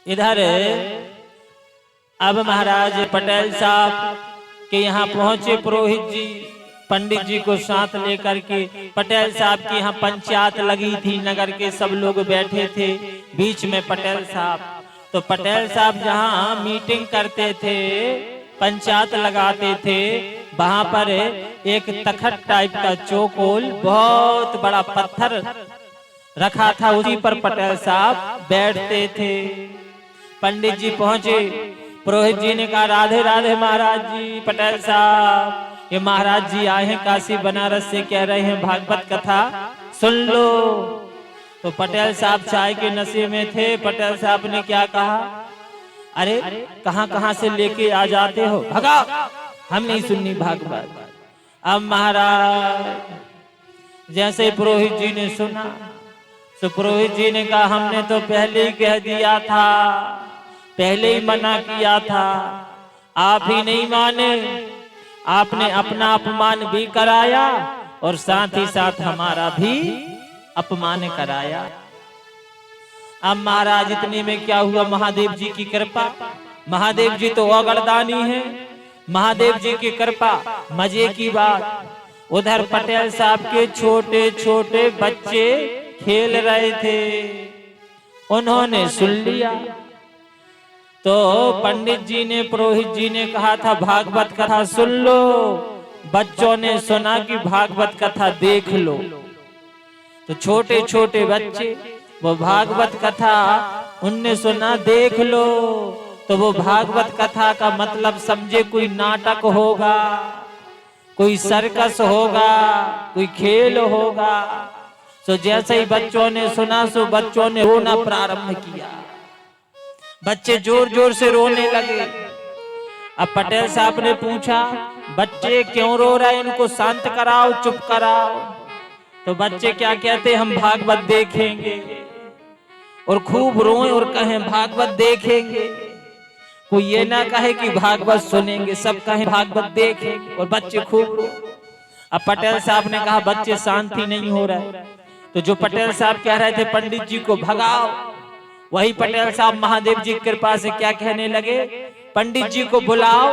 इधर अब महाराज पटेल साहब के यहाँ पहुंचे पुरोहित जी, पंडित जी को साथ लेकर के। पटेल साहब की यहाँ पंचायत लगी थी, नगर के सब लोग बैठे थे, बीच में पटेल साहब। तो पटेल साहब जहाँ मीटिंग करते थे, पंचायत लगाते थे, वहां पर एक तखत टाइप का चौकोल बहुत बड़ा पत्थर रखा था, उसी पर पटेल साहब बैठते थे। पंडित जी पहुंचे, पुरोहित जी ने कहा राधे राधे महाराज जी। पटेल साहब, ये महाराज जी आए हैं काशी बनारस से, कह रहे हैं भागवत कथा सुन लो। तो पटेल साहब चाय के नशे में थे। पटेल साहब ने क्या कहा, अरे कहां कहां से लेके आ जाते हो, भगा, हम नहीं सुननी भागवत। अब महाराज जैसे पुरोहित जी ने सुना तो पुरोहित जी ने कहा हमने तो पहले ही कह दिया था, पहले ही मना किया था, आप ही नहीं माने, आपने अपना अपमान भी कराया और साथ ही साथ हमारा भी अपमान कराया। अब महाराज इतने में क्या हुआ, महादेव जी की कृपा, महादेव जी तो अगरदानी है, महादेव जी की कृपा। मजे की बात, उधर पटेल साहब के छोटे छोटे बच्चे खेल रहे थे, उन्होंने सुन लिया। तो पंडित जी ने, पुरोहित जी ने कहा था भागवत कथा सुन लो, बच्चों ने सुना कि भागवत कथा देख लो। तो छोटे छोटे बच्चे वो भागवत कथा उनने सुना, देख लो। तो वो भागवत कथा का मतलब समझे कोई नाटक होगा, कोई सर्कस होगा, कोई खेल होगा। तो जैसे ही बच्चों ने सुना सो बच्चों ने रोना प्रारंभ किया, बच्चे जोर जोर से रोने लगे। अब पटेल साहब ने पूछा बच्चे क्यों रो रहे, इनको शांत कराओ, चुप कराओ। तो बच्चे क्या कहते, हम भागवत देखेंगे, और खूब रोएं और कहें भागवत देखेंगे। कोई ये ना कहे कि भागवत सुनेंगे, सब कहें भागवत देखेंगे, और बच्चे खूब रो। अब पटेल साहब ने कहा बच्चे शांति नहीं हो रहे। तो जो पटेल साहब कह रहे थे पंडित जी को भगाओ, वही पटेल साहब महादेव जी की कृपा से क्या कहने लगे, पंडित जी को बुलाओ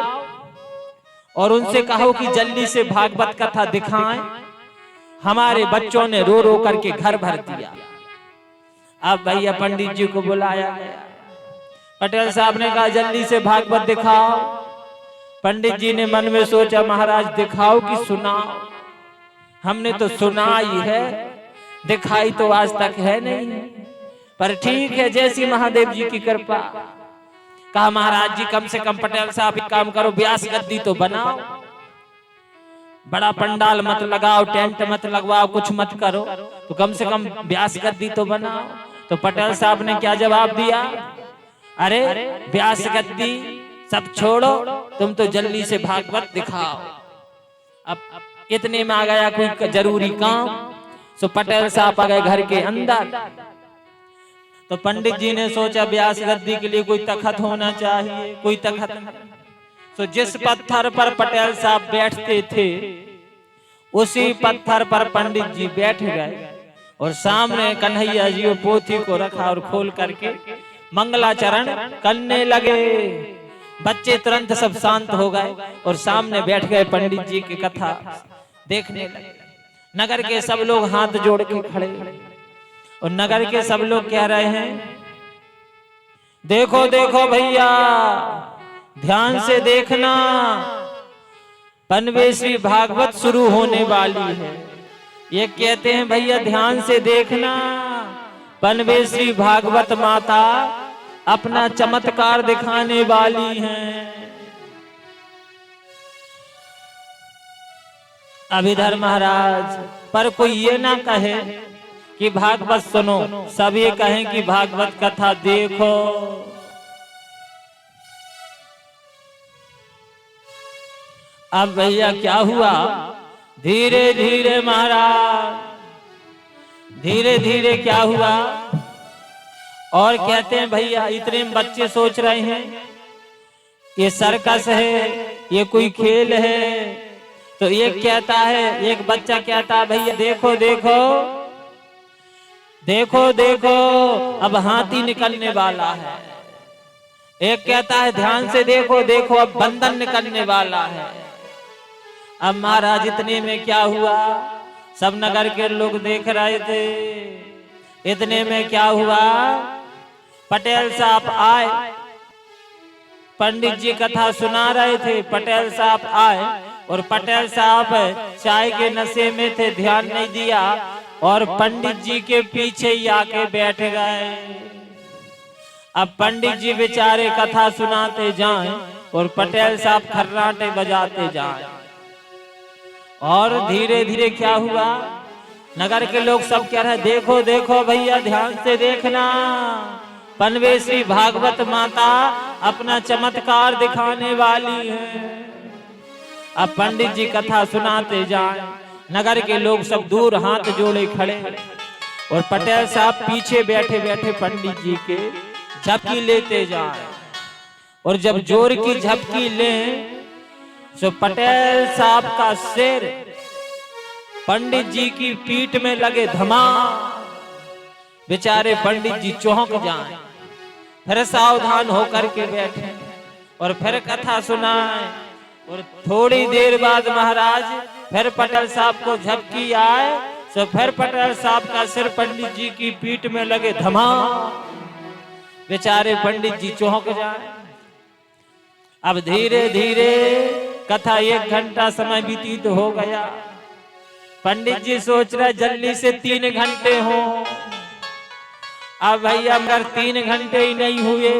और उनसे कहो कि जल्दी से भागवत कथा दिखाएं, हमारे बच्चों ने रो रो करके घर भर दिया। अब भैया पंडित जी को बुलाया गया, पटेल साहब ने कहा जल्दी से भागवत दिखाओ। पंडित जी ने मन में सोचा महाराज दिखाओ कि सुनाओ, हमने तो सुना ही है, दिखाई तो आज तक है नहीं, पर ठीक है जैसी महादेव जी की कृपा। कहा महाराज जी कम से कम पटेल साहब एक काम करो, व्यास गद्दी तो बनाओ, बड़ा पंडाल मत लगाओ, टेंट मत लगवाओ, कुछ मत करो, तो कम से कम व्यास गद्दी तो बनाओ। तो पटेल साहब ने क्या जवाब दिया, अरे व्यास गद्दी सब छोड़ो, तुम तो जल्दी से भागवत दिखाओ। अब इतने में आ गया कोई जरूरी काम, तो पटेल साहब आ गए घर के अंदर। तो पंडित जी ने सोचा व्यास गद्दी के लिए कोई तखत होना चाहिए, कोई तखत। तो जिस पत्थर पर पटेल साहब बैठते थे उसी पत्थर पर पंडित जी बैठ गए, और सामने कन्हैया जी वो पोथी को रखा और खोल करके मंगलाचरण करने लगे। बच्चे तुरंत सब शांत हो गए और सामने बैठ गए, पंडित जी की कथा देखने लगे। नगर के सब लोग हाथ जोड़ के खड़े, और नगर के सब लोग कह रहे हैं देखो देखो भैया, ध्यान से देखना, पनवेश्वरी भागवत शुरू होने वाली है। ये कहते हैं भैया ध्यान से देखना, पनवेश्वरी भागवत माता अपना चमत्कार दिखाने वाली हैं। अब इधर महाराज पर कोई ये ना कहे कि भागवत सुनो, सब ये कहें कि भागवत कथा देखो। अब भैया क्या हुआ, धीरे धीरे महाराज, धीरे धीरे क्या हुआ, और कहते हैं भैया इतने बच्चे सोच रहे हैं ये सर्कस है, ये कोई खेल है। तो एक कहता है, एक बच्चा कहता है भैया देखो देखो देखो देखो, अब हाथी निकलने वाला है। एक कहता है ध्यान से देखो देखो अब बंधन निकलने वाला है। अब महाराज इतने में क्या हुआ, सब नगर के लोग देख रहे थे। इतने में क्या हुआ, पटेल साहब आए, पंडित जी कथा सुना रहे थे। पटेल साहब आए और पटेल साहब चाय के नशे में थे, ध्यान नहीं दिया और पंडित जी के पीछे ही आके बैठ गए। अब पंडित जी बेचारे कथा सुनाते जाएं और पटेल साहब खर्राटे बजाते जाएं। और धीरे धीरे क्या हुआ, नगर के लोग सब कह रहे देखो देखो भैया ध्यान से देखना, पनवे श्री भागवत माता अपना चमत्कार दिखाने वाली है। अब पंडित जी कथा सुनाते जाएं, नगर के लोग सब दूर हाथ जोड़े खड़े और पटेल साहब पीछे बैठे बैठे पंडित जी के झपकी लेते जाएं। और जब जोर की झपकी लें तो पटेल साहब का सिर पंडित जी की पीठ में लगे धमाम। बेचारे पंडित जी चौंक जाएं, फिर सावधान होकर के बैठे और फिर कथा सुनाएं। और थोड़ी देर बाद महाराज फिर पटेल साहब को झपकी आए तो फिर पटेल साहब का सिर पंडित जी की पीठ में लगे धमाम। बेचारे पंडित जी चौंक जाए। अब धीरे धीरे कथा 1 घंटा समय व्यतीत हो गया। पंडित जी सोच रहे जल्दी से 3 घंटे हो। अब भैया मगर 3 घंटे ही नहीं हुए,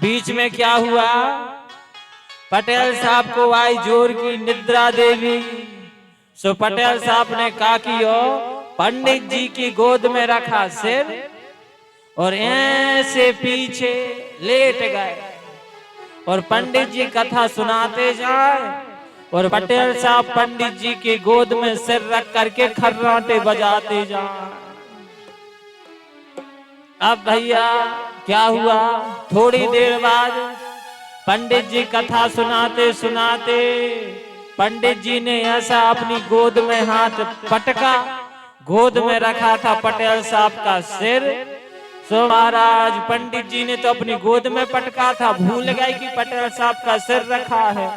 बीच में क्या हुआ, पटेल साहब को आई जोर की निद्रा देवी। सो पटेल साहब ने कहा कि पंडित जी की गोद में रखा सिर और ऐसे पीछे लेट गए और पंडित जी कथा सुनाते जाए और पटेल साहब पंडित जी की गोद में सिर रख करके खर्राटे बजाते जाए। अब भैया क्या हुआ, थोड़ी देर बाद पंडित जी कथा सुनाते सुनाते पंडित जी ने ऐसा अपनी गोद में हाथ पटका, गोद में रखा था पटेल साहब का सिर। सो महाराज पंडित जी ने तो अपनी गोद में पटका था, भूल गए कि पटेल साहब का सिर रखा है।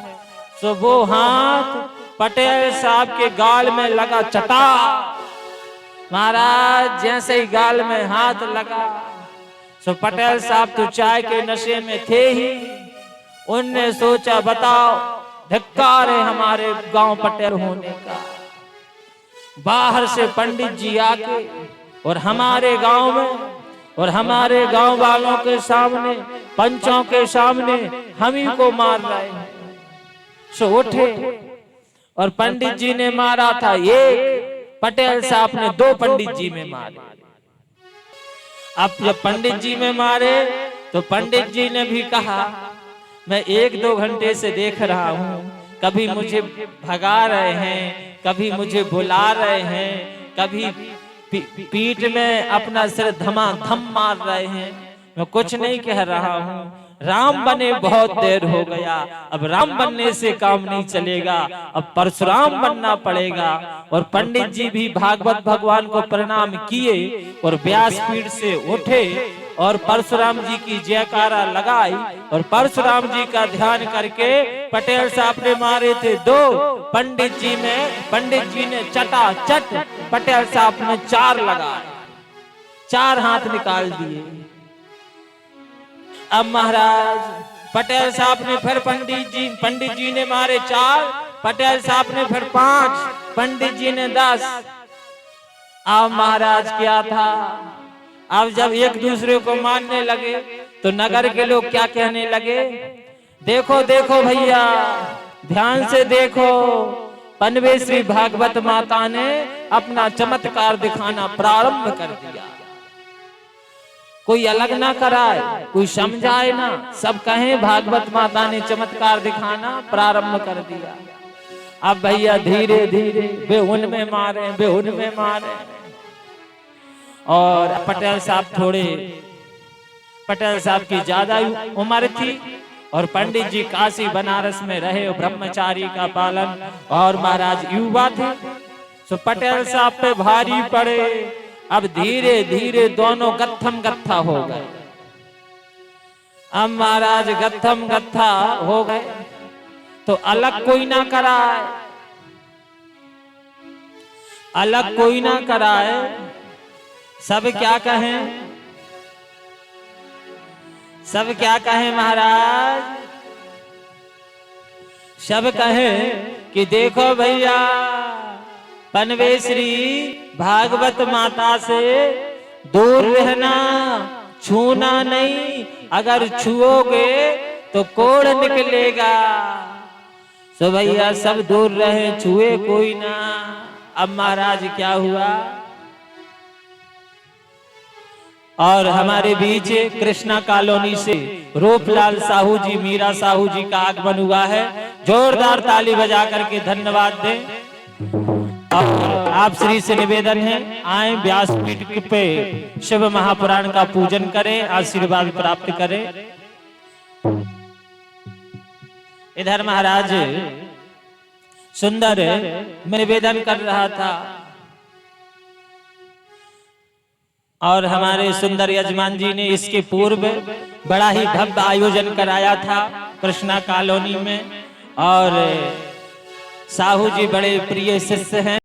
सो वो हाथ पटेल साहब के गाल में लगा चटा। महाराज जैसे ही गाल में हाथ लगा सो पटेल साहब तो चाय के नशे में थे ही। उनने सोचा बताओ धिक्कार है हमारे गांव पटेल होने का। बाहर से पंडित जी आके और हमारे गांव में और हमारे गांव वालों के सामने, पंचों के सामने हम ही को मार रहे हैं। सो उठे और पंडित जी ने मारा था एक, पटेल साहब ने 2 पंडित जी में मारे। अब जब पंडित जी में मारे तो पंडित जी ने भी कहा मैं 1-2 घंटे से देख रहा हूँ, कभी मुझे भगा रहे हैं, कभी मुझे बुला रहे हैं, कभी पीठ में अपना सिर धमाधम मार रहे हैं। मैं कुछ नहीं कह रहा हूँ, राम बने बहुत देर हो गया, अब राम बनने से काम नहीं चलेगा, अब परशुराम बनना पड़ेगा। और पंडित जी भी भागवत भगवान को प्रणाम किए और व्यासपीठ से उठे और परशुराम जी की जयकारा लगाई और परशुराम जी का ध्यान करके पटेल साहब ने मारे थे 2, पंडित जी ने चटा चट पटेल साहब ने 4 लगाए, 4 हाथ निकाल दिए। अब महाराज पटेल साहब ने फिर पंडित जी ने मारे 4, पटेल साहब ने फिर 5, पंडित जी ने 10। अब महाराज क्या था, अब जब एक दूसरे को मारने लगे तो नगर के लोग क्या कहने लगे, देखो देखो भैया ध्यान से देखो, पनवे श्री भागवत माता ने अपना चमत्कार दिखाना प्रारंभ कर दिया। कोई अलग ना कराए, कोई समझाए ना, सब कहें भागवत माता ने चमत्कार दिखाना प्रारंभ कर दिया। अब भैया धीरे धीरे वे उनमें मारे और पटेल साहब की ज्यादा उम्र थी और पंडित जी काशी बनारस में रहे और ब्रह्मचारी का पालन और महाराज युवा थे। तो पटेल साहब पे भारी पड़े। अब धीरे धीरे दोनों गत्थम गत्था हो गए। अब महाराज गत्थम गत्था हो गए तो अलग कोई ना कराए, अलग कोई ना कराए। सब क्या कहें, सब क्या कहें महाराज, सब कहें कि देखो भैया पनवेश्वरी भागवत माता से दूर रहना, छूना नहीं, अगर छुओगे तो कोड़ निकलेगा। सो भैया सब दूर रहे, छुए कोई ना। अब महाराज क्या हुआ, और हमारे बीच कृष्णा कॉलोनी से रूपलाल साहू जी, मीरा साहू जी का आगमन हुआ है। जोरदार ताली बजा करके धन्यवाद दें। और आप श्री से निवेदन है, आए व्यासपीठ पे शिव महापुराण का पूजन करें, आशीर्वाद प्राप्त करें। इधर महाराज सुंदर निवेदन कर रहा था और हमारे सुंदर यजमान जी ने इसके पूर्व बड़ा ही भव्य आयोजन कराया था कृष्णा कॉलोनी में। और साहू जी बड़े प्रिय शिष्य हैं।